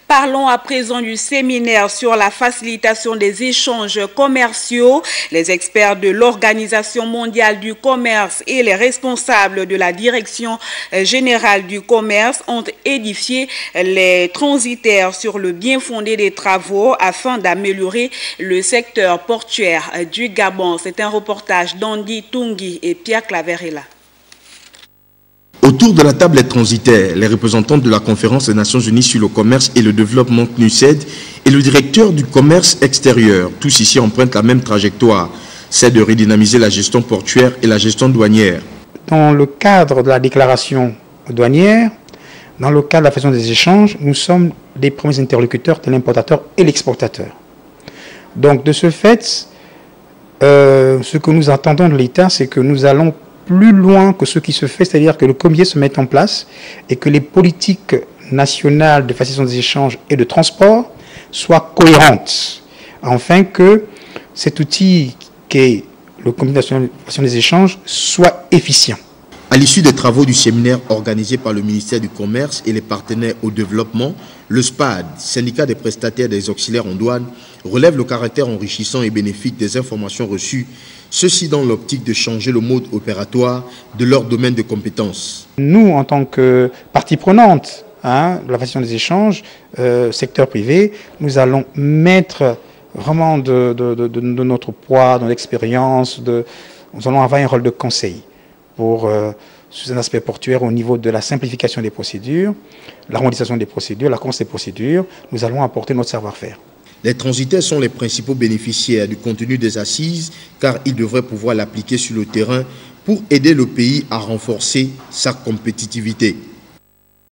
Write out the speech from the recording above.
Parlons à présent du séminaire sur la facilitation des échanges commerciaux. Les experts de l'Organisation mondiale du commerce et les responsables de la Direction générale du commerce ont édifié les transitaires sur le bien fondé des travaux afin d'améliorer le secteur portuaire du Gabon. C'est un reportage d'Andy Tungi et Pierre Claverella. Autour de la table des transitaires, les représentants de la conférence des Nations Unies sur le commerce et le développement CNUSED et le directeur du commerce extérieur, tous ici empruntent la même trajectoire, c'est de redynamiser la gestion portuaire et la gestion douanière. Dans le cadre de la déclaration douanière, dans le cadre de la façon des échanges, nous sommes les premiers interlocuteurs de l'importateur et l'exportateur. Donc de ce fait, ce que nous attendons de l'État, c'est que nous allons plus loin que ce qui se fait, c'est-à-dire que le comité se mette en place et que les politiques nationales de facilitation des échanges et de transport soient cohérentes, afin que cet outil qu'est le comité national de facilitation des échanges soit efficient. À l'issue des travaux du séminaire organisé par le ministère du Commerce et les partenaires au développement, le SPAD, syndicat des prestataires des auxiliaires en douane, relève le caractère enrichissant et bénéfique des informations reçues, ceci dans l'optique de changer le mode opératoire de leur domaine de compétences. Nous, en tant que partie prenante de la facilitation des échanges, secteur privé, nous allons mettre vraiment de notre poids, de notre expérience, nous allons avoir un rôle de conseil pour sous un aspect portuaire au niveau de la simplification des procédures, l'harmonisation des procédures, la cohérence des procédures. Nous allons apporter notre savoir-faire. Les transitaires sont les principaux bénéficiaires du contenu des assises car ils devraient pouvoir l'appliquer sur le terrain pour aider le pays à renforcer sa compétitivité.